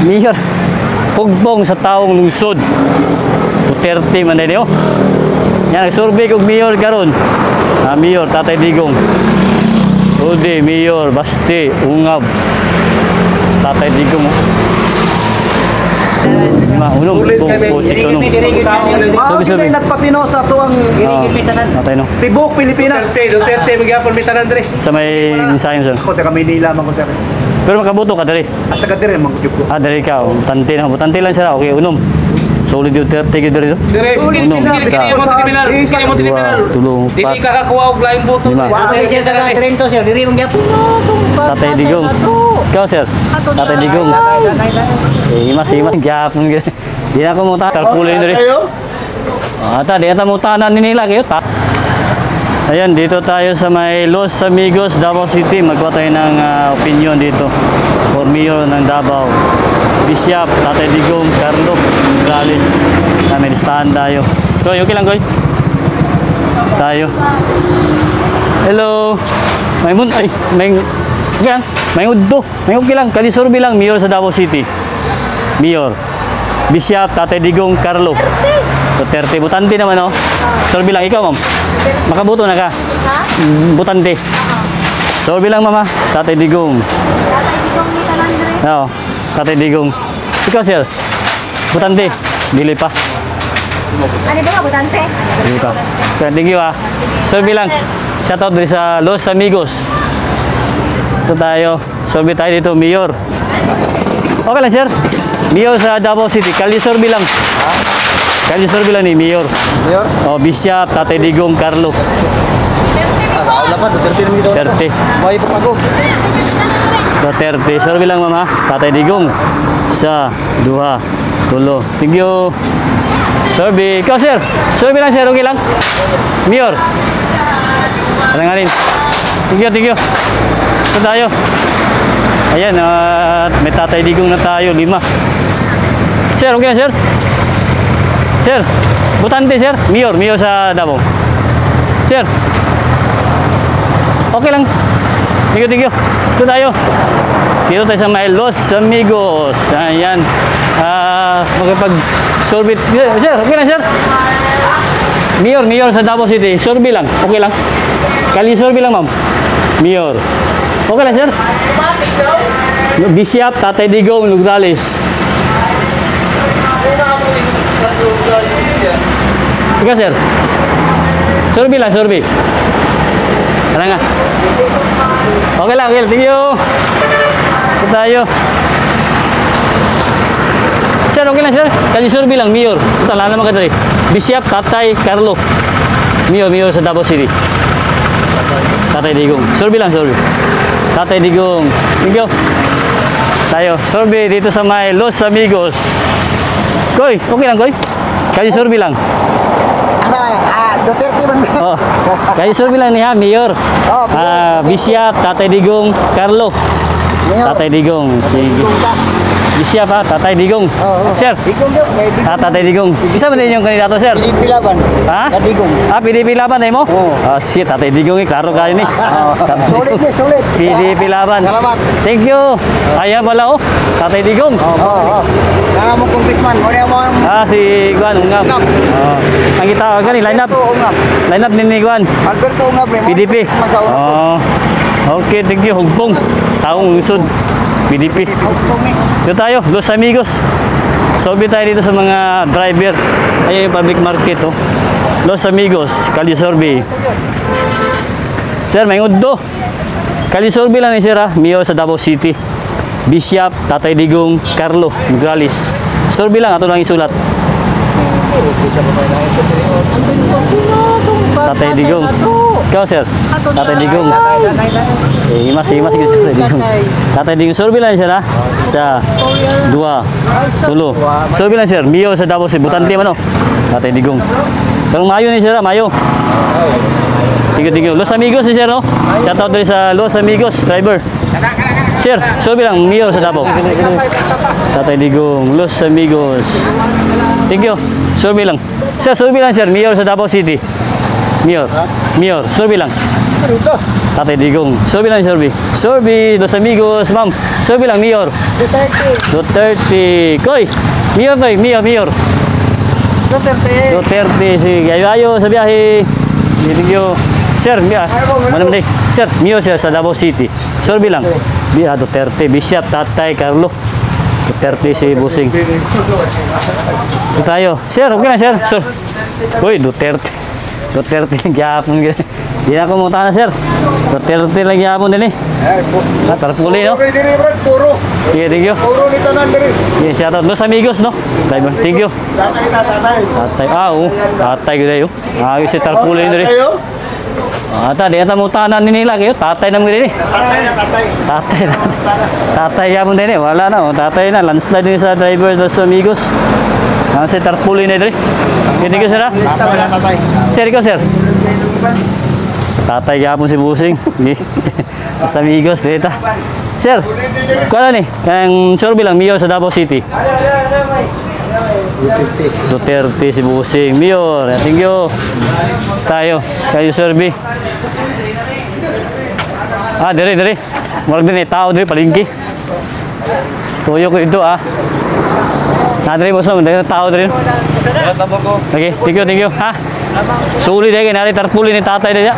Mayor Pugbong sa taong lungsod. Duterte man din oh. Yan nagsurvey kog mayor karon. Mayor Tatay Digong. Udi Mayor Basti Ungab. Tatay Digong. Unong po seksyon. Sabi nagpatino sa tuwang Girigipitanan. Natay no. Tibok Pilipinas. Duterte magyapon bitanan dre. Sa may mensahe sir. Ako taga Manila man ko sir. Pero makabuto ka dali. At taga dire man ko. Dali ka. Tante na. Tante lang sila. Okay, unom. Solid Duterte gyud diri. Dire Unom. Sige mo tribunal. Tulong. Dili ka kakuha og laing boto. Lima. Wa Ako siya taga Trento sir, diri mong gyapon. Tatay Digong. Ikaw sir. Tatay Digong. Imas. Gyapon. Di na ko mo kalkulin diri. Ata, di ata mo tanan ni nila kayo. Ayan, dito tayo sa may Los Amigos, Davao City. Magkuha tayo ng opinion dito. For Mayor ng Davao. Bishop, Tatay Digong, Carlo, Morales. May listahan tayo. Koy, okay lang, Koy. Tayo. Hello. May okay lang. May uddo. May okay lang. Kalisorbi lang, Mayor sa Davao City. Mayor. Bishop, Tatay Digong, Carlo. Duterte. Butante naman, oh. Sorbi lang. Ikaw, ma'am. Makabuto na ka? Ha? Butante. Sorbi lang, mama. Tatay Digong. Tatay Digong ni Talandre. Oo. Tatay Digong. Ikaw, sir. Butante. Dili pa. Ano ba ka, butante? Dili pa. Okay, thank you, ah. Sorbi lang. Shoutout din sa Los Amigos. Ito tayo. Sorbi tayo dito, Mayor. Okay lang, sir. Mayor sa Davao City. Kalisorbi lang. Kalisorbi lang ni Mayor. Mayor. Oh, Bishop, Tatay Digong, Carlo. Sa dapat Duterte ni Duterte. Duterte. May pagpagog. Duterte. Sorbi lang, mama. Tatay Digong. Sa duha. Tulo. Thank you. Sorbi. Ikaw, sir. Sorbi lang, sir. Okay lang. Mayor. Alanganin. Thank you, thank you. Ito tayo. Ayan, may Tatay Digong na tayo. 5. Sir, okay na, sir? Sir, butante, sir. Mayor sa Davao. Sir. Okay lang. Thank you. Ito tayo. Dito tayo sa may Los Amigos. Ayan. Magpag-sorbit. Sir, okay lang, sir? Mayor sa Davao City. Sorbi lang. Okay lang. Kali sorbi lang, ma'am. Mayor. Okay lang, sir? Bishop, Tatay Digong, Nograles. Ika, sir? Sorbi lang, sorbi. Tara nga. Okay lang. Thank you. Ito tayo. Sir, okay lang, sir? Kali sorbi lang, Mayor. Ito, lala naman ka dali. Bishop, Tatay, Carlo. Mayor sa Davao City. Tatay Digong. Sorbi lang, sorbi. Tatay Digong. Thank you. Tayo. Sorbi dito sa may Los Amigos. Koy, okay lang, Koy? Kali sorbi lang. Duterte man. Oh. Kali sorbi lang niya, Mayor. Oh, Bishop, Tatay Digong, Carlo. Mayor. Tatay Digong. Sige. Bishop, ha? Tatay Digong. Sir. Digong daw. Tatay Digong. Isa ba din yung kandidato, sir? PDP laban. Ha? Digong. PDP laban tayo mo? Oo. Sige, Tatay Digong, klaro kayo ni. Solid ni, solid. PDP laban. Salamat. Thank you. Ayan pala, oh. Tatay Digong. Nga mo congressman, mo Si Guan, Ungab. Ang kita, gani, line up. Line up ni Guan. Alberto Ungab. PDP. Okay, thank you. Hugpong. Taong lungsod. PDP. Dito tayo, Los Amigos. Sobi tayo dito sa mga driver. Ayan yung public market, oh. Los Amigos, Kalisorbi. Sir, may uddo. Kalisorbi lang ni sir, ha? Mayor sa Davao City. Bishop, Tatay Digong, Carlo, Nograles. Sorbi lang, ato lang isulat. Tatay Digong. Ikaw, sir? Tatay Digong. Imas gitu Tatay Digong. Tatay Digong. Sorbi lang sir, ha? Sa 2, 3. Sorbi lang, sir. Mayor sa Davao City. Butante man, oh. Tatay Digong. Talong Mayo ni sir, ha? Mayo. Tigo. Los Amigos ni sir, no? Shoutout din sa Los Amigos, driver. Sir, sorbi lang, Mayor sa Davao. Tatay Digong, Los Amigos. Thank you. Sorbi lang. Sir, sorbi lang, sir. Mayor sa Davao City. Mayor. Sorbi lang. Tatay Digong. Sorbi lang, sorbi. Sorbi, Los Amigos, ma'am. Sorbi lang, Mayor. Duterte. Koy, Mayor koy, Mayor. Duterte, sige. Ayo sa biyahe. Thank you. Sir, ano man Sir, Mayor sir sa Davao City. Sorbi lang. Duterte, Bishop, Tatay, Carlo. Duterte si Busing. Ito tayo. Sir, okay lang, sir. Sir. Uy, Duterte. Duterte lang gyapon. Di na kumuta na, sir. Duterte lang gyapon din eh. Tarpuli, no? Okay, diri, Brad. Puro. Yeah, thank you. Puro ni tanan diri. Yeah, shout out. Los Amigos, no? Thank you. Tatay na, tatay. Tatay. Oo. Tatay ko tayo. Si Tarpuli din eh. Tayo? Di ata mo tanan ni nila kayo. Tatay naman din eh. Tatay na, tatay. Tatay gyapon din eh. Wala na, oh. Tatay na. Landslide din sa driver Los Amigos. Si Tarpuli na din eh. Thank you, sir. Tatay na, tatay. Sir, ikaw, sir. Tatay gapon si Busing. Los Amigos, dito. Sir, kala ni, kang sorbi lang, Mayor sa Davao City. Duterte si Busing. Mayor, thank you. Tayo, kayo sorbi. Dire. Marag din eh, tao dire, palingki. Tuyo ko ito, Nadiri mo sa mga tao din. Okay, thank you. Ha? Sulit deh, nari Tarpuli ni tatay dia.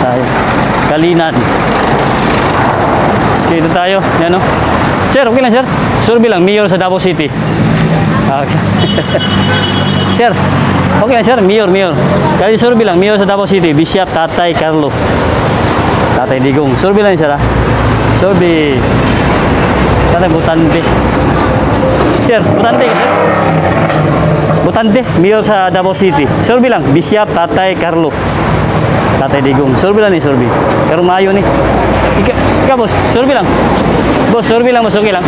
Tayo. Kalinan. Okay, ito tayo. Yan, no? Sir, okay lang, sir. Survey lang, Mayor sa Davao City. Okay. Sir, okay lang, sir. Mayor. Kaya survey lang, Mayor sa Davao City. Bishop, Tatay, Carlo. Tatay Digong. Survey lang, sir, ha? Survey. Tatay Butante. Sir, Butante. Butante, Mayor sa Davao City. Survey lang, Bishop, Tatay, Carlo. Tatay Digong. Survey lang ni, survey. Pero mayo ni. Ika, boss, survey lang. Boss, survey lang, boss, okay lang.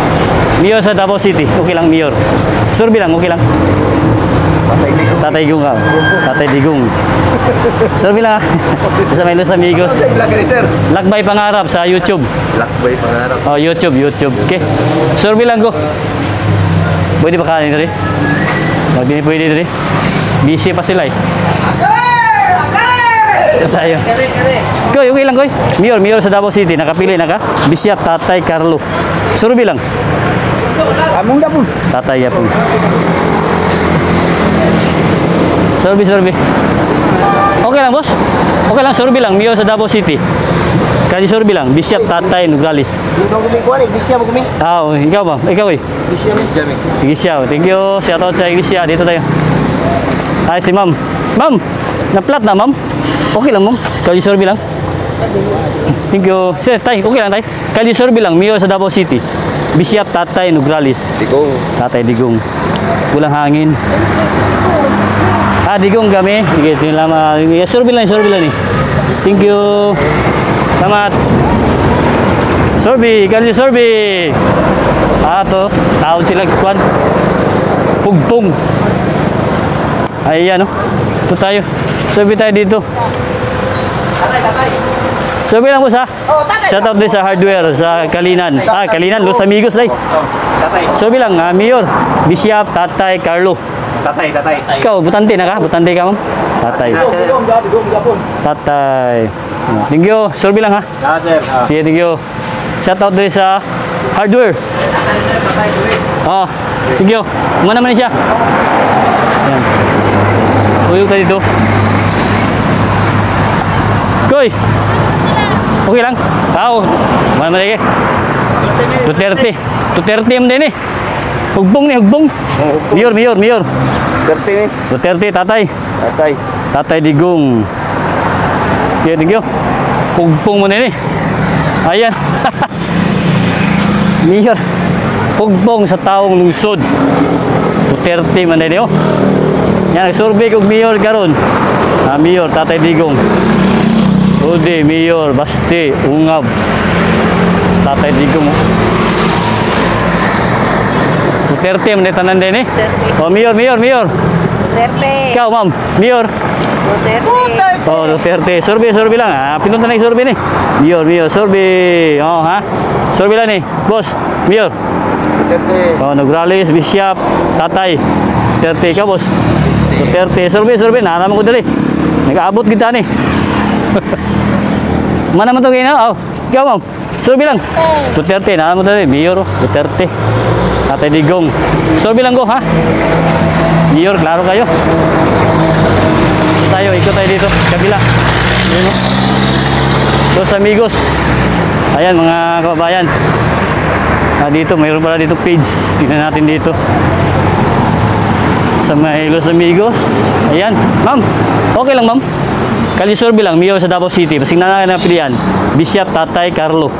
Mayor sa Davao City, okay lang, Mayor. Survey lang, okay lang. Tatay Digong ka. Tatay Digong. Survey lang, ha. Sa may Los Amigos. Lakbay Pangarap sa YouTube. Lakbay pangarap. Oh, YouTube. Okay. Survey lang ko. Pwede ba kanin rin? Hindi pwede rin. Busy pa sila eh. Ito tayo. Koy, okay lang, Koy. Mayor sa Davao City. Nakapili na ka? Bishop, Tatay, Carlo. Survey lang. Among dapon. Tatay, yapon. Survey. Okay lang, boss. Okay lang, survey lang. Mayor sa Davao City. Kasi survey lang. Bishop, Tatay, Nograles. Dito gumi ko ni, bisya mo gumi. Ikaw ba? Ikaw, eh. Bisya mi. Iglesia. Thank you. Shout out sa Iglesia. Dito tayo. Ay, si ma'am. Ma'am, na-flat na, ma'am. Okay lang, ma'am. Kali survey lang. Thank you. Sir, tay. Okay lang, tay. Kali survey lang. Mayor sa Davao City. Bishop, Tatay, Nograles. Digong. Tatay Digong. Kulang hangin. Digong kami. Sige, ito yung lama. Survey lang eh. Thank you. Salamat. Survey. Ito. Tawag sila. Kwan. Pugpong. Ayan, no? Ito tayo. Survey tayo dito. Survey lang, boss, ha? Shout out din sa hardware, sa Kalinan. Kalinan, Los Amigos, day. Tatay. Survey lang, Mayor, Bishop, Tatay, Carlo. Tatay. Ikaw, Butante na ka? Butante ka, ma'am? Tatay. Tatay. Thank you. Survey lang, ha? Sir. Sige, thank you. Shout out din sa hardware. Thank you. Umana naman siya. Yan. Tuyog tayo dito. Koy! Okay lang. Umana naman lagi. Duterte mo din eh. Hugbong. Mayor. Duterte ni. Duterte, Tatay. Tatay. Tatay Digong. Okay, thank you. Hugbong mo din eh. Ayan. Mayor. Hugbong sa taong lungsod. Duterte man din oh. Yan, nag-survey kong Mayor karon. Mayor, Tatay Digong. Ode, Mayor, Basti, Ungab. Tatay Digong. Duterte man din tanan din eh. Mayor. Duterte. Ikaw, ma'am. Mayor. Duterte. Duterte. Survey lang. Pinunta na yung survey ni. Mayor. Survey. Ha? Survey lang ni. Boss. Mayor. Duterte. Nograles, Bishop, Tatay. Duterte. Ikaw, boss. Duterte. Survey. Naraman ko dali. Nag-aabot kita ni. Mana man ito kayo na? Oh, ikaw ma'am. Survey lang. Duterte. Naraman mo dali. Mayor. Duterte. Tatay Digong. Survey lang ko, ha? Mayor, klaro kayo. Ikot tayo dito. Kabila. Ayan, oh. Los Amigos. Ayan, mga kababayan. Dito, mayroon pala dito page. Tingnan natin dito. Sa may Los Amigos. Ayan. Ma'am, okay lang ma'am. Kalisorbe lang, Mayor sa Davao City. Basing na napilihan. Bishop Tatay Carlo.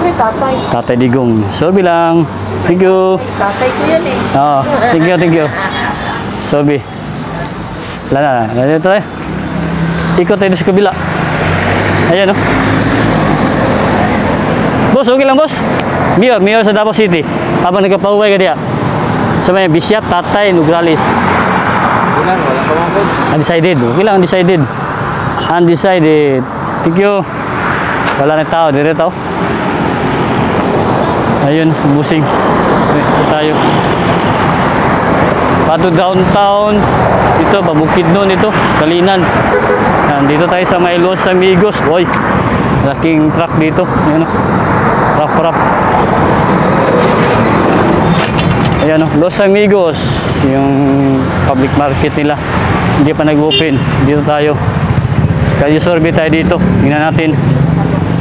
Siyempre, tatay. Tatay Digong. Sorbe lang. Thank you. Tatay ko yan eh. Oo. Thank you. Sorbe. Wala na. Dito tayo. Ikot tayo sa kabila. Ayan, oh. Boss, okay lang boss. Mayor sa Davao City. Habang nagkapauwi ka diya. Sa may Bishop Tatay Nograles. Wala pa mga Undecided. Okay lang, undecided. Thank you. Wala na tao. Dito tao. Ayun, busing. Dito tayo. Pato downtown. Ito, pabukid nun ito. Kalinan. Dito tayo sa may Los Amigos. Boy, laking truck dito. Ayan, Rap. Ayan, Los Amigos. Yung public market nila. Hindi pa nag-open. Dito tayo. Kaya survey tayo dito. Tingnan natin.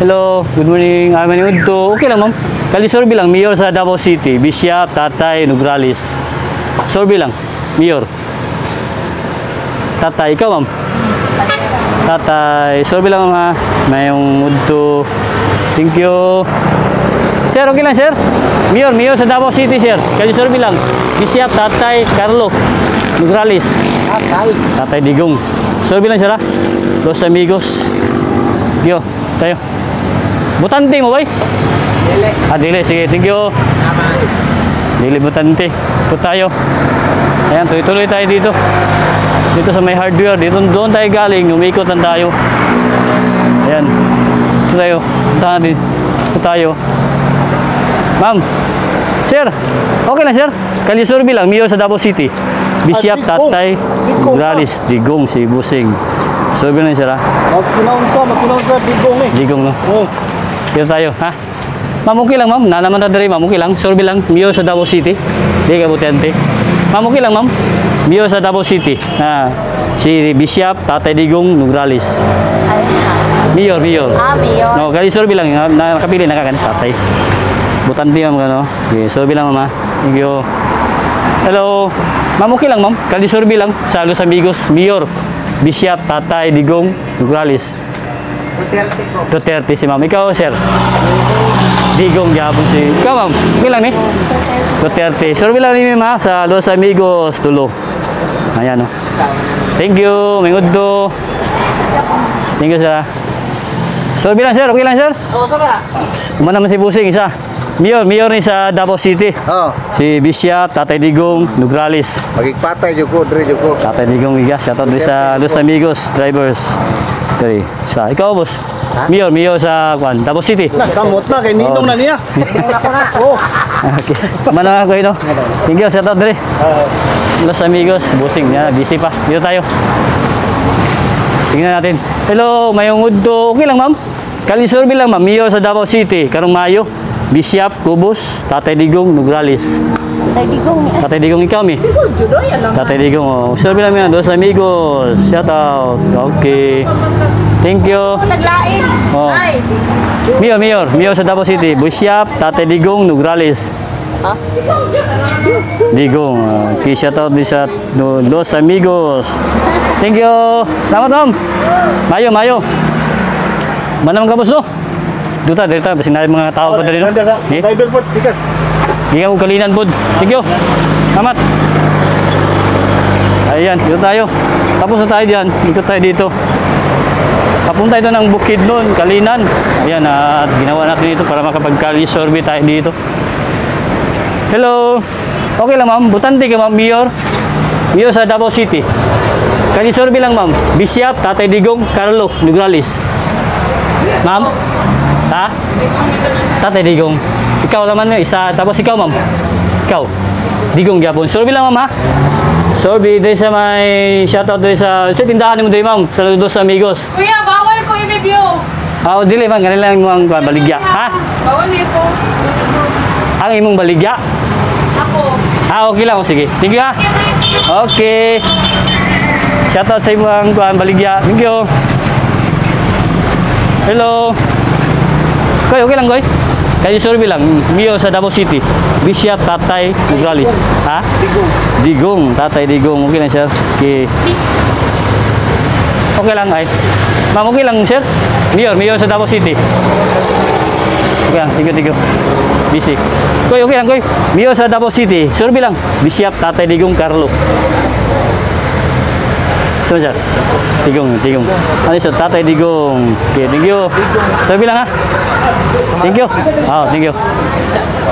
Hello, good morning. Amin yung udto. Okay lang, ma'am. Kali-survey lang. Mayor sa Davao City. Bishop Tatay Nograles. Survey lang. Mayor. Tatay. Ikaw, ma'am. Tatay. Survey lang, ma'am. Mayong udto. Thank you. Sir, okay lang, sir. Mayor sa Davao City, sir. Kali-survey lang. Bishop Tatay Carlo Nograles. Tatay Digong. Survey lang, sir, ha? Los Amigos. Yo, tayo. Butante mo, boy? Dili. Sige, thank you. Dili butante. Ito tayo. Ayan, tuloy tayo dito. Dito sa may hardware. Doon tayo galing. Umikot lang tayo. Ayan. Ito tayo. Ito tayo. Ma'am. Sir. Okay lang, sir. Kali-survey lang. Mayor sa Davao City. Bishop Tatay Nograles. Digong si Busing. Survey lang, sir, ha? Magkinaunsa, Digong eh. Digong, no? Oo. Dito tayo, ha? Ma'am, okay lang, ma'am. Nanaman tayo rin, ma'am. Okay lang. Survey lang. Mayor sa Davao City. Di ka butente. Ma'am, okay lang, ma'am. Mayor sa Davao City. Si Bishop Tatay Digong Nograles. Ayun na. Mayor. Mayor. No, kali survey lang. Nakapili, tatay. Butante, ma'am, no? Okay, survey lang, ma'am, ha? Thank you. Hello. Ma'am, okay lang, ma'am. Kali survey lang. Sa Los Amigos. Mayor. Bishop Tatay Digong Nograles. Duterte si ma'am. Ikaw, sir? Digong Gabon si... Ikaw, ma'am? Okay lang, eh? Duterte. Survey lang ni ma'am, sa Los Amigos, Tulo. Ayan, no? Thank you. Minguddo. Thank you, sir. Survey lang, sir. Okay lang, sir? Oo, tara. Umana naman si Busing, isa. Mayor ni sa Davao City. Oh, Si Bishop Tatay Digong Nograles. magigpatay juko, dre juko. Tatay Digong Igas. Shoutout din sa Los Amigos drivers. Dali. Ikaw, boss. Mayor sa Davao City. Nasamot na, kay Ninong na niya. Oo. Okay. Mana ko ino. Thank you, shoutout dali. Los Amigos, Busing. Yan, busy pa. Dito tayo. Tingnan natin. Hello, mayong udto. Okay lang, ma'am. Kali-survey lang, ma'am. Mayor sa Davao City. Karong Mayo. Bishop, Kubos, Tatay Digong, Nograles. Tatay Digong ikaw, mi? Tatay Digong, oh. Survey lang yan. Los Amigos. Shoutout. Okay. Thank you. Naglain. Oh. Ay. Mayor sa Davao City. Bishop, Tatay Digong, Nograles. Digong. Okay, shoutout din sa Los Amigos. Thank you. Salamat, ma'am. Mayo. Manam ka, boss, no? Dito, kasi na mga tao po dali, no? Driver po, tikas. Hindi ka kalinan po. Thank you. Salamat. Ayan, dito tayo. Tapos na tayo dyan. Dito tayo dito. Papunta ito ng Bukidnon, Kalinan. Ayan, at ginawa natin dito para makapag-survey tayo dito. Hello. Okay lang, ma'am. Butante ka, ma'am. Mayor sa Davao City. Kali-survey lang, ma'am. Bishop Tatay Digong Carlo Nograles. Ma'am? Ha? Tatay Digong. Ikaw naman, isa. Tapos ikaw, ma'am. Ikaw. Digong Gabon. Survey lang, ma'am, ha? Sorbi, dahil sa may shoutout dahil sa tindahan mo dahil ma'am, sa Dos Amigos. Kuya, bawal ko i-review. Dili man, kanila lang mga baligya. Ha? Bawal ito. Ang imong baligya? Ako. Okay lang. Sige. Thank you ha. Okay. Shoutout sa imong baligya. Thank you. Hello. Koy, okay lang, Koy? Kaya sorry lang, Mio sa Davao City. Bishop Tatay Nograles. Ha? Digong. Tatay Digong. Okay lang, sir. Okay. Okay lang, ay. Ma'am, okay lang, sir. Mio sa Davao City. Okay lang, tigo. Busy. Koy, okay lang, Koy. Mio sa Davao City. Sorry lang. Bishop Tatay Digong Carlo. Sino, sir? Digong. Ano siya? Tatay Digong. Okay, thank you. Sorry lang, ha? Thank you. Thank you.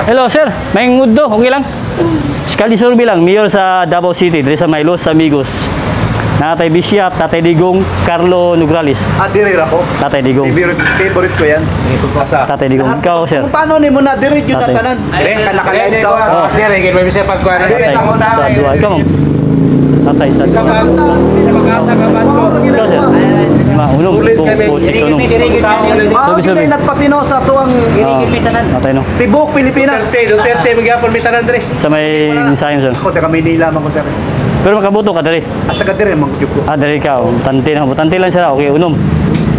Hello, sir. May mood do. Okay lang. Sekali survey lang. Mayor sa Davao City. Dari sa may Los Amigos. Tatay Bishop, Tatay Digong, Carlo Nograles. Diri ako. Tatay Digong. Favorite ko yan. Tatay Digong. Ikaw, sir. Kung paano ni mo na diri yun na Tatay. tanan. Kanakalain daw. Oh. Dire, gid may bisa pagkuan. Tatay sa dua. Ikaw, ma'am. Tatay sa dua. Pag-asa ka ba to? Ikaw, sir. Unong. Pusik unong. Sorry. Nagpatino sa tuwang Tatay, no. Tibok Pilipinas. Duterte magyapon mi tanan dire. Sa may sayang, sir. Ako taga Manila man ko sir. Pero makabuto ka, dari. At taga diri man ko. Dari ka. Tante na. Tante lang sila. Okay, unom.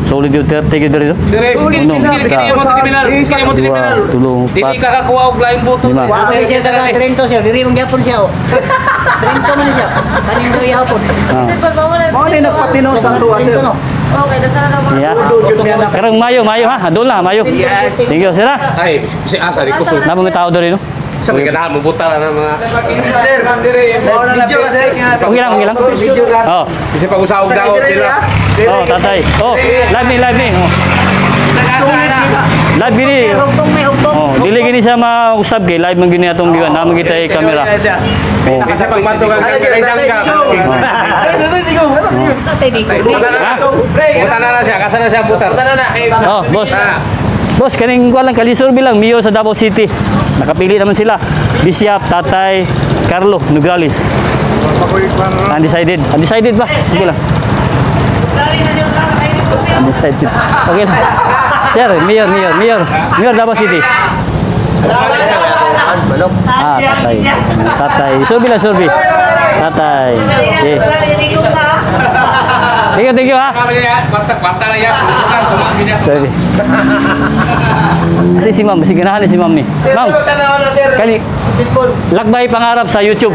Solid yung 30 ka dari. Dire, Uno, sige mo kriminal. Sige mo kriminal. Tulong, Dili pat. ka kakuha og laing buto. Lima. Okay, siya taga Trento siya. Diri mong gyapon siya. Trento man siya. Kanin daw ihapon. Sir, bawal na. Mo ni nagpatino sa tuwa sir. Okay, dasal na naman. Yeah. Karang mayo ha. Doon lang, mayo. Thank you, sir ha. Ay, si asa di kusog. Napa may tao doon, no? Sabi ka na mo buta na mga. Sir, video ka sir. Okay lang. Video ka. Oh. Kasi pag-usaog daw nila. Oh, tatay. Oh, live ni. Oh. Live gini. May hugtong. Oh, dili gini sa mausab kay live man gini atong giwan. Naman kita ay camera. Oh. Kasi pag matugan ka kay jangka. Buta na siya, kasa na siya butar. Oh, boss. Boss, kaning ko lang kalisur bilang Mio sa Davao City. Nakapili naman sila. Bishop, Tatay, Carlo Nograles. Undecided. Undecided ba? Okay lang. Undecided. Okay lang. Sir, Mayor Davao City. Tatay. Tatay. Survey. Tatay. Okay. Thank you ha. Kwarta na yan. Sorry. Kasi si ma'am, kasi ganahan si ma'am ni. Ma'am, kali, Lakbay Pangarap sa YouTube.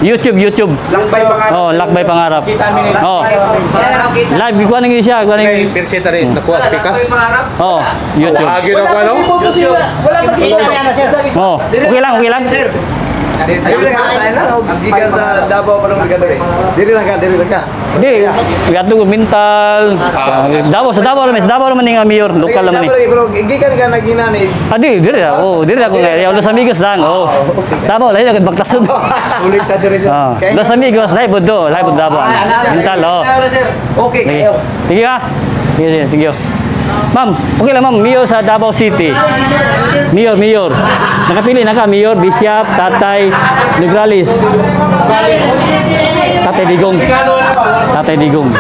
YouTube. Lakbay pangarap. Oh, Lakbay Pangarap. Oh. Live, kuha nang siya. Kuha nang... Persita rin, nakuha sa pikas. Oh, YouTube. Agi na ko ano? Wala pa kita yan na siya. Oh, okay lang. Diri lang ka sa ina o gikan sa Davao pa nung diri. Diri lang ka. Di, gato mental. Sa Davao naman ni nga mayor, lokal naman ni. Bro, gikan ka naginani. Diri ako nga. Los Amigos lang. Oh. Davao, lahi agad bagtasun. Ulit ta diri Oh, Los Amigos, live pod Davao. Mental, oh. Okay Sige. kayo. Thank you ha. Thank you. Ma'am, okay lang ma'am. Mayor sa Davao City. Mayor. Nakapili na ka. Mayor, Bishop, Tatay, Nograles. Tatay Digong.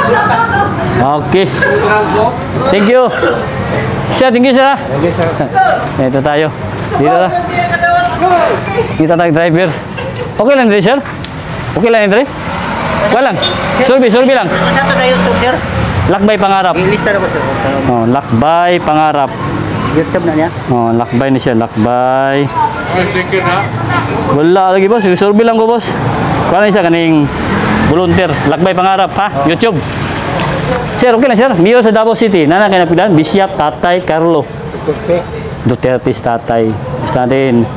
Okay. Thank you. Thank you, sir. Ito tayo. Dito na. Kita tayong driver. Okay lang, sir? Okay lang, Andre? Walang. Survey lang. Sa to sa YouTube sir. Lakbay Pangarap. Lista na ko sir. Oh, Lakbay Pangarap. YouTube na niya. Oh, lakbay na siya, lakbay. Wala lagi boss, survey lang ko boss. Kaya siya kaning volunteer, Lakbay Pangarap ha, YouTube. Sir, okay lang sir. Mio sa Davao City. Nana kay napilan, Bishop, Tatay, Carlo. Duterte Tatay. Basta natin.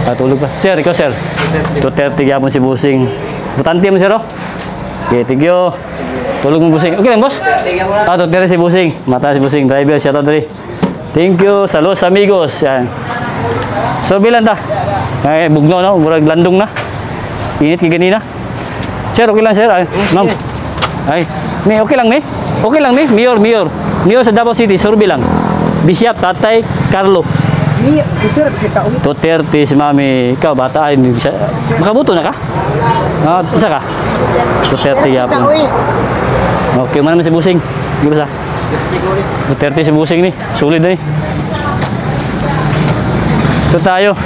Patulog pa. Sir, ikaw sir. Duterte gyapon si Busing. Butante mo sir oh. Okay, thank you. Tulog mo Busing. Okay lang boss? Duterte si Busing. Mata si Busing. Driver, shout out dali. Thank you sa Los Amigos. Yan. So bilang ta. Ay bugno no, murag landong na. Init kay ganina. Sir, okay lang sir. Ay, ma'am. Ay, okay lang ni. Okay lang ni. Mayor sa Davao City, survey lang. Bishop, Tatay, Carlo. Ni, dito na kita ulit. 230 si Mami. Ikaw, bata. Ay, hindi siya. Makabuto na ka? Ah, isa ka? 230 yapon. Okay, mana naman si Busing? Di ba sa? 230 si Busing ni. Sulit na ni. Ito tayo.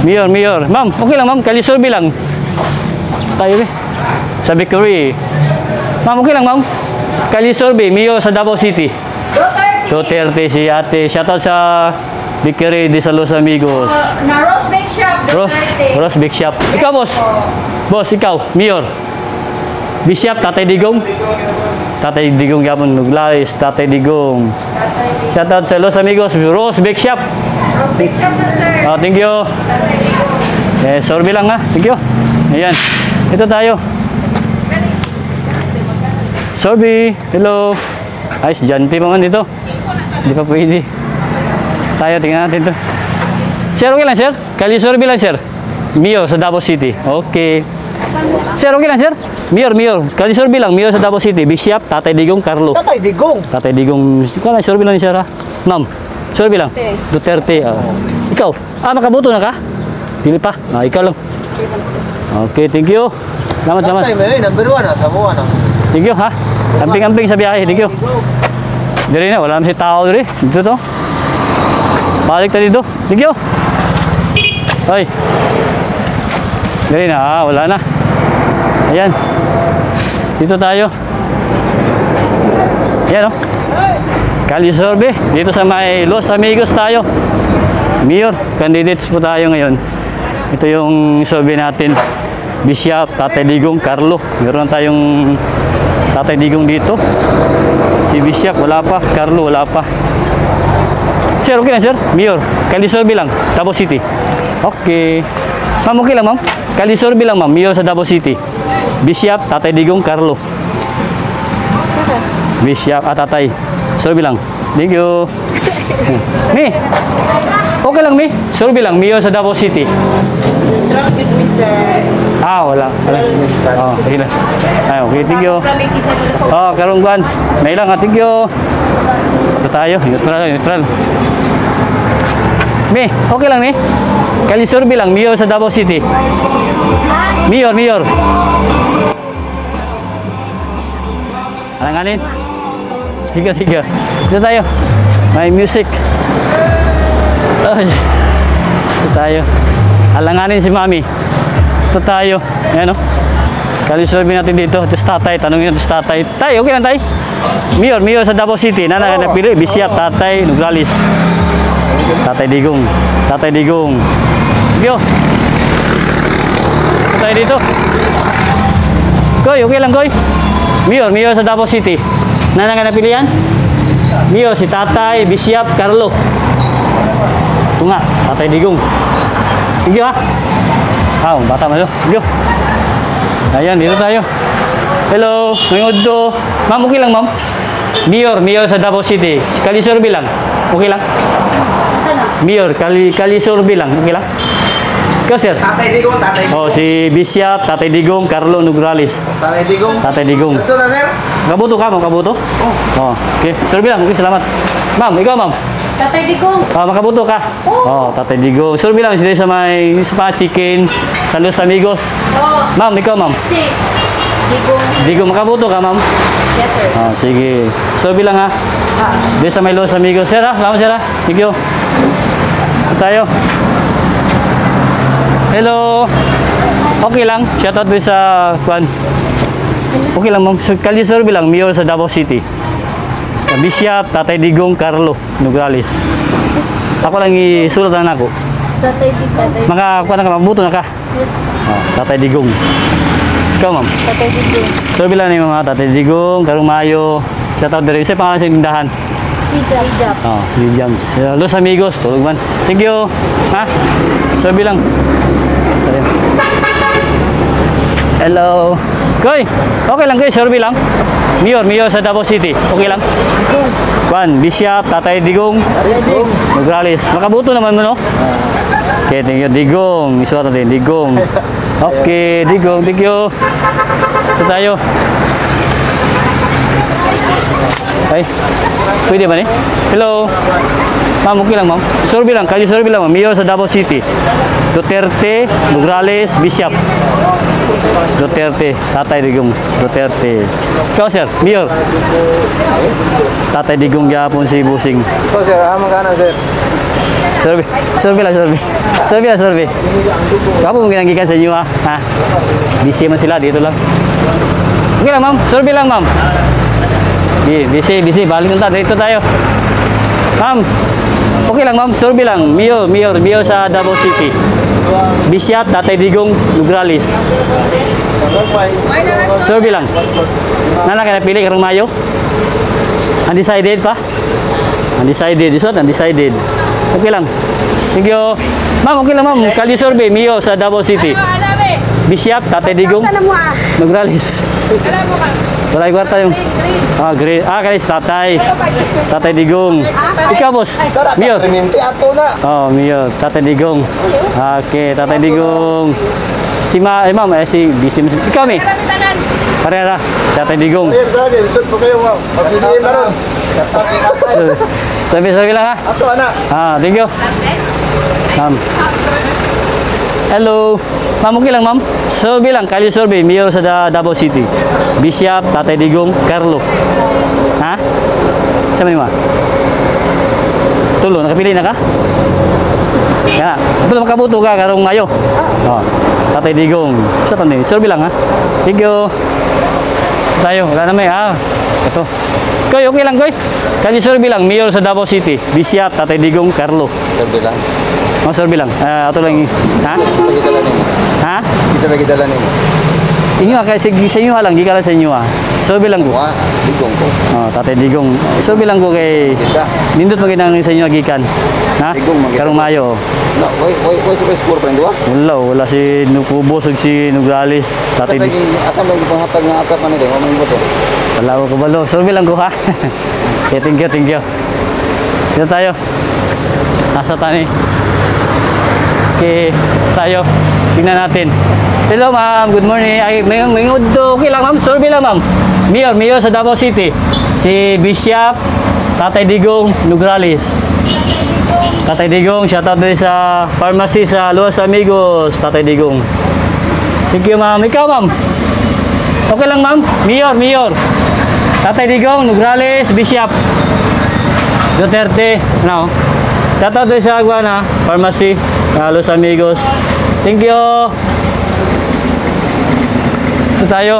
Mayor. Ma'am, okay lang ma'am. Kalisorbe lang. Tayo ni. Sa Bakery. Ma'am, okay lang ma'am. Kalisorbe, Mayor sa Davao City. 230 si ate. Shoutout sa Bakery de sa Los Amigos. Na Rose Bake Shop. Rose Big Shop. Ikaw, boss. Boss, ikaw. Mayor. Bishop, Tatay Digong. Tatay Digong yapon Nuglaris. Tatay Digong. Shoutout sa Los Amigos. Rose Big Shop. Rose Bake Shop na, sir. Oh, thank you. Sorbe lang ha. Thank you. Ayan. Ito tayo. Sorbe. Hello. Ay, si Janty pa man dito. Hindi pa pwede. Tayo, tingnan natin ito. Sir, okay lang, sir? Kalisorbe lang, sir. Mayor sa Davao City. Okay. Sir, okay lang, sir? Mayor. Kalisorbe lang. Mayor sa Davao City. Bishop, Tatay Digong, Carlo. Tatay Digong. Tatay Digong. Ikaw lang, sorbe lang ni sir, ha? Ma'am, sorbe lang. Duterte. Ikaw, makabuto na ka? Pili pa. Ikaw lang. Okay, thank you. Salamat. Tatay, may number 1 sa mo na. Thank you, ha? Amping-amping sa biyahe. Thank you. Diri na, wala naman si tao diri. Dito to. Balik tayo dito. Thank you. Hoy. Diri na, wala na. Ayan. Dito tayo. Ayan, oh. Kalisorbe. Dito sa may Los Amigos tayo. Mayor, candidates po tayo ngayon. Ito yung sorbe natin. Bishop, Tatay Digong, Carlo. Meron tayong Tatay Digong dito. Si Bishop, wala pa. Carlo, wala pa. Sir, okay lang, sir? Mayor, Kalisorbe lang, Davao City. Okay. Ma'am, okay lang, ma'am? Kalisorbe lang, ma'am. Mayor sa Davao City. Bishop, Tatay Digong, Carlo. Bishop, Tatay. Sorbe lang. Thank you. Mi, okay lang, Mi. Sorbe lang, Mayor sa Davao City. Wala. Oh, okay lang. Ay, okay, thank you. Oh, karunggan. May lang, thank you. Ito tayo, neutral. Mi, okay lang, Mi. Kalisorbe lang, Mayor sa Davao City. Mayor. Alanganin. Sige. Ito tayo. May music. Ay. Ito tayo. Alanganin si Mami. Ito tayo. Ayan o. Kalisorbe natin dito. Ito si Tatay. Tanungin natin si Tatay. Tay, okay lang, Tay? Mayor sa Davao City. Napili. Bishop, Tatay, Nuglalis. Tatay Digong. Yo. Ito tayo dito. Koy, okay lang, Koy? Mayor sa Davao City. Napilihan? Mayor, si Tatay, Bishop, Carlo. Ito nga, Tatay Digong. Sige ha. Bata mo. Sige. Ayan, dito tayo. Hello, ngayong to. Ma'am, okay lang, ma'am? Mayor sa Davao City. Kalisorbe lang. Okay lang? Mayor, Kalisorbe lang. Okay lang? Ikaw, sir? Tatay Digong. Oh, si Bishop, Tatay Digong, Carlo Nograles. Tatay Digong. Ito na, sir. Kabuto ka, ma'am? Kabuto? Oh, okay. Sorbe lang. Okay, salamat. Ma'am, ikaw, ma'am? Tatay Digong. Makabuto ka? Oh, Tatay Digong. Sorbe lang sila sa may chicken sa Los Amigos. Ma'am, ikaw, ma'am? Si Digong. Makabuto ka, ma'am? Yes, sir. Sige. Sorbe lang ha. Dito sa may Los Amigos. Sir, ha? Salamat, sir, ha? Thank you. Ito tayo. Hello. Okay lang. Shoutout din sa kwan. Okay lang, ma'am. Kalisorbe lang. Mayor sa Davao City. Bishop, Tatay Digong, Carlo Nograles. Ako lang isulat na ako. Tatay Digong. Makakuha na ka, mabuto na ka. Yes. Tatay Digong. Ikaw, ma'am. Tatay Digong. Sorbe lang ni mga Tatay Digong, Karong Mayo. Shoutout din. Isa pangalan sa tindahan. Hijab. Jams. Los Amigos, tulog man. Thank you. Ha? Sorbe lang. Hello. Koy, okay lang kayo, sorbe lang. Mayor sa Davao City. Okay lang? Kwan, Bishop, Tatay Digong, Nograles. Makabuto naman mo, no? Okay, thank you, Digong. Isuot natin, Digong. Okay, Digong, thank you. Ito tayo. Ay, pwede ba ni? Hello. Ma'am, okay lang ma'am. Survey lang, kalye survey lang ma'am. Mayor sa Davao City. Duterte, Nograles, Bishop. Duterte, Tatay Digong. Duterte. Ikaw sir, Mayor. Tatay Digong yapon si Busing. So sir, magkano sir? Survey. Survey lang, survey. Survey lang, survey. Kapo mong ginanggikan sa inyo ha? Ha? Busy man sila, dito lang. Okay lang ma'am, survey lang ma'am. Busy. Balik na tayo, dito tayo. Ma'am, okay lang ma'am, survey lang. Mayor sa Davao City. Bishop, Tatay Digong, Nograles. Survey lang. Nana ka napili karong Mayo? Undecided pa? Undecided. Undecided. Okay lang. Thank you. Ma'am, okay lang ma'am. Kalye survey, Mayor sa Davao City. Bishop, Tatay Digong, Nograles. Wala yung kwarta yung... green. Kalis, Tatay Digong. Ikaw, boss. Mayor. Oh, Mayor. Tatay Digong. Okay, Tatay Digong. Si ma'am, si busy. Ikaw, Mi. Parera. Tatay Digong. Sabi lang, ha? Thank you. Ma'am. Hello. Ma'am, okay lang, ma'am. Survey lang, kalye survey, Mayor sa Davao City. Bishop, Tatay Digong, Carlo. Ha? Saan mo? Tulo, nakapili na ka? Yan na. Ito makabuto ka karong Mayo. Oh. Tatay Digong. Sa tanong, survey lang, ha? Thank you. Tayo, wala na may, ito. Koy, okay lang, Koy. Kalye survey lang, Mayor sa Davao City. Bishop, Tatay Digong, Carlo. Sabi lang. Survey lang. Ito lang. Ha? Pagkidala nimo. Ha? Isa pagkidala nimo. Inyo kay sa inyo lang, di ka lang sa inyo Survey lang ko. Wa, Digong ko. Tatay Digong. Survey lang ko kay Kita. nindot maginang sa inyo gikan. Ha? Digong magita. Karong Mayo. No, why super score pa ndo? Wala si Nukubos ug si Nograles. Tatay Asam lagi panghatag nga akat man ito. Ano mo to? wala ko kabalo. Survey lang ko ha. Okay, thank you. Dito tayo. Nasa tani. Okay, tayo. Tingnan natin. Hello ma'am, good morning. May okay lang ma'am, survey lang ma'am. Mayor sa Davao City. Si Bishop, Tatay Digong, Nograles. Tatay Digong, shoutout din sa pharmacy sa Los Amigos, Tatay Digong. Thank you ma'am. Ikaw ma'am. Okay lang ma'am. Mayor. Tatay Digong, Nograles, Bishop. Duterte, ano? Shoutout din sa Aguana, pharmacy, Los Amigos. Thank you. Ito tayo.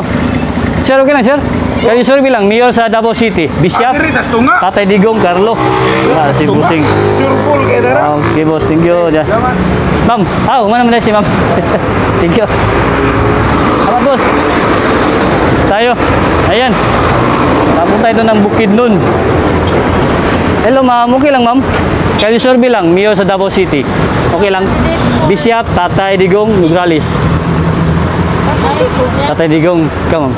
Sir, okay lang, sir? Kayo survey lang, Mayor sa Davao City. Bishop, Tatay Digong, Carlo. Si Busing. Okay, boss. Thank you. Ma'am, umana muna si ma'am. Thank you. Salamat, boss. Tayo. Ayan. Napunta ito ng Bukidnon. Hello, ma'am. Okay lang, ma'am? Kayo survey lang, Mayor sa Davao City. Okay lang? Bishop, Tatay Digong, Nograles. Tatay Digong, ikaw ma'am.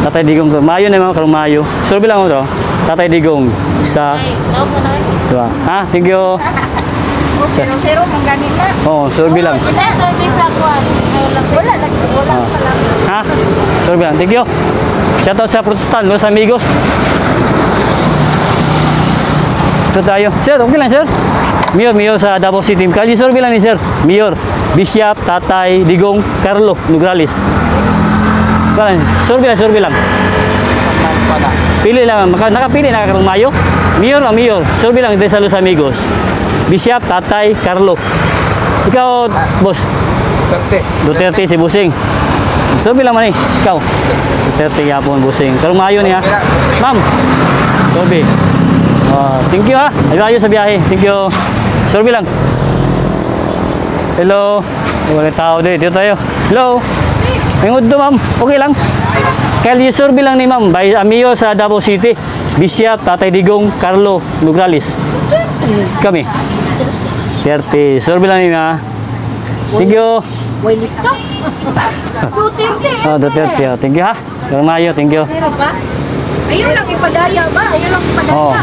Tatay Digong, Mayo na ma'am, karong Mayo. Survey lang mo to. Tatay Digong, isa. Diba? Thank you. Zero mong ganila. Survey lang. Survey sa kwan. Wala pa lang. Survey lang. Thank you. Shoutout sa Protestant, Los Amigos. Ito tayo. Sir, okay lang, sir? Mayor sa Davao City. Kalye survey lang ni sir. Mayor, Bishop, Tatay Digong, Carlo, Nograles. Survey lang. Pili lang. Nakapili na karong Mayo. Mayor. Survey lang din sa Los Amigos. Bishop, Tatay, Carlo. Ikaw, boss. Duterte si Busing. Survey lang man eh. Ikaw. Duterte yapon Busing. Karong Mayo niya. Ma'am. Survey. Thank you ha. Ayaw sa biyahe. Thank you. Survey lang. Hello. Wala tao dito tayo. Hello. May ngudto ma'am. Okay lang. Kalye survey lang ni ma'am. By Mayor sa Davao City. Bishop, Tatay Digong, Carlo, Nograles. Kami. 30. Survey lang ni ha. Thank you. May lista? Duterte. Duterte. Thank you ha. Karong Mayo. Thank you. Meron ba? Ayun lang ipadaya ba? Ayun lang ipadaya.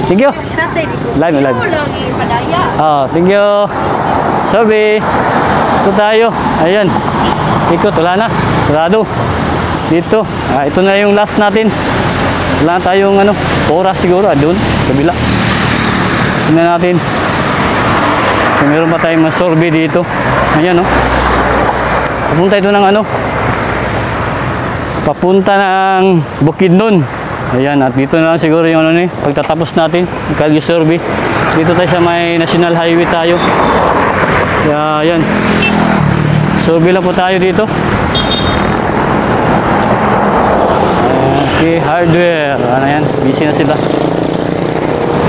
Thank you. Tatay Digong. Live. Ayun lang ipadaya. Thank you. Survey. Ito tayo. Ayan. Ikot. Wala na. Sarado. dito. Ito na yung last natin. Wala tayong ano, oras siguro. Doon, kabila. Tingnan natin. Kung meron pa tayong mga survey dito. Ayan, no? Papunta ito ng ano? Papunta ng Bukidnon. Ayan, at dito na lang siguro yung ano ni, pagtatapos natin, yung Kalye survey. Dito tayo sa may National Highway tayo. Kaya, ayan. Survey lang po tayo dito. Okay, hardware. Ano yan? Busy na sila.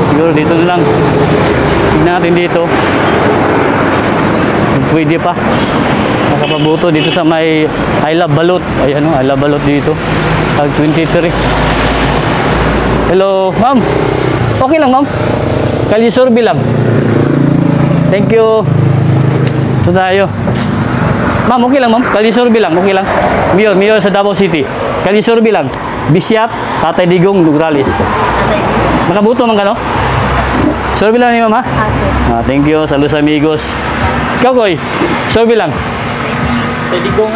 Siguro dito na lang. Tignan natin dito. Kung pwede pa. Nakapabuto dito sa may I Love Balot. Ayan o, I Love Balot dito. Tag 23. Hello, ma'am. Okay lang, ma'am. Kalye survey lang. Thank you. Ito tayo. Ma'am, okay lang, ma'am. Kalye survey lang, okay lang. Mayor sa Davao City. Kalye survey lang. Bishop, Tatay Digong, Nograles. Tatay. Nakabuto man ka, no? Survey lang ni ma'am, ha? Aso. Thank you. Saludos amigos. Ikaw, Koy. Survey lang.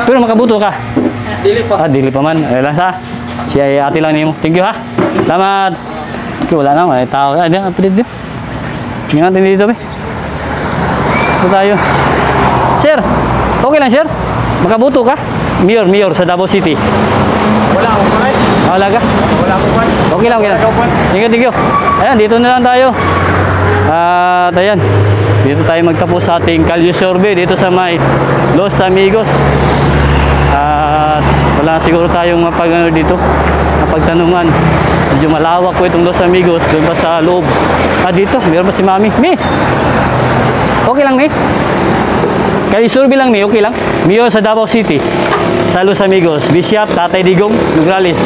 Pero makabuto ka. Dili pa. Dili pa man. Ay lang sa. Si ate lang nimo. Thank you, ha. Salamat. Okay, wala na. May tao. Diyan, update dito. Tingnan natin dito, be. Ito tayo. Sir, okay lang, sir? Makabuto ka? Mayor sa Davao City. Wala akong kamay. Wala ka? Wala akong kamay. Okay lang, okay lang. Thank you. Ayan, dito na lang tayo. At ayan, dito tayo magtapos sa ating Kalye survey dito sa may Los Amigos. At wala siguro tayong dito, mapagtanungan. Medyo malawak po itong Los Amigos. Doon pa sa loob. Dito, meron pa si Mami. Mi! Okay lang, Mi? Kalye survey lang, Mi. Okay lang? Mayor sa Davao City. Sa Los Amigos. Bishop, Tatay Digong, Nograles.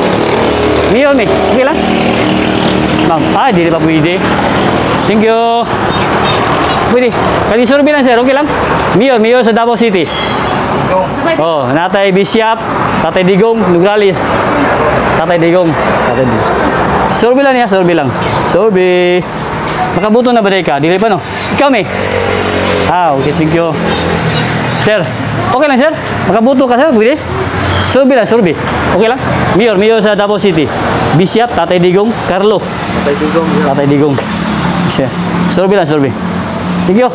Mayor, Mi. Okay lang? Ma'am. Hindi pa pwede. Thank you. Pwede. Kalye survey lang, sir. Okay lang? Mayor sa Davao City. Oh, Natay Bishop, Tatay Digong, Nograles. Tatay Digong. Survey lang niya, survey lang. Survey. Makabuto na ba ka? Dili pa, no? Ikaw, May? Okay, thank you. Sir, okay lang, sir? Makabuto ka, sir? Pwede? Survey lang, survey. Okay lang? Mayor sa Davao City. Bishop, Tatay Digong, Carlo. Tatay Digong. Siya. Survey lang, survey. Thank you.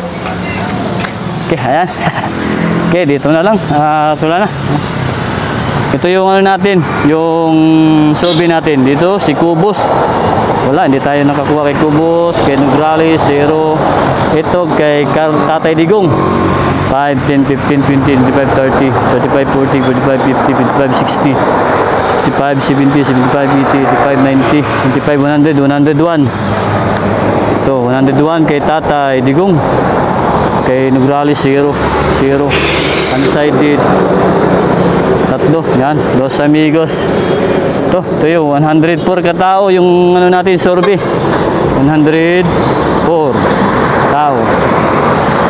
Okay, ayan. Okay, dito na lang. Wala na. Ito yung ano natin, yung survey natin. Dito, si Kubos. Wala, hindi tayo nakakuha kay Kubos, kay Nograles, 0. Ito kay Tatay Digong. 5, 10, 15, 20, 25, 30, 35, 40, 45, 50, 55, 60, 65, 70, 75, 80, 85, 90, 25, 100, 101. Ito, 101 kay Tatay Digong. Kay Nograles, 0. Undecided. 3. Yan. Los Amigos. Ito yung 104 katao yung ano natin survey. 104 tao.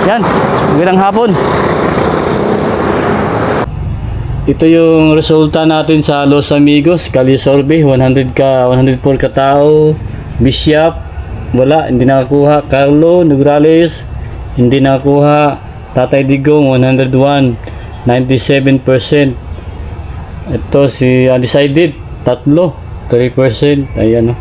Yan. Magandang hapon. Ito yung resulta natin sa Los Amigos Kalye survey. 104 katao. Bishop. Wala. Hindi nakakuha. Carlo Nograles. Hindi nakakuha. Tatay Digong 101. 97%. Ito si undecided 3%. Ayan o.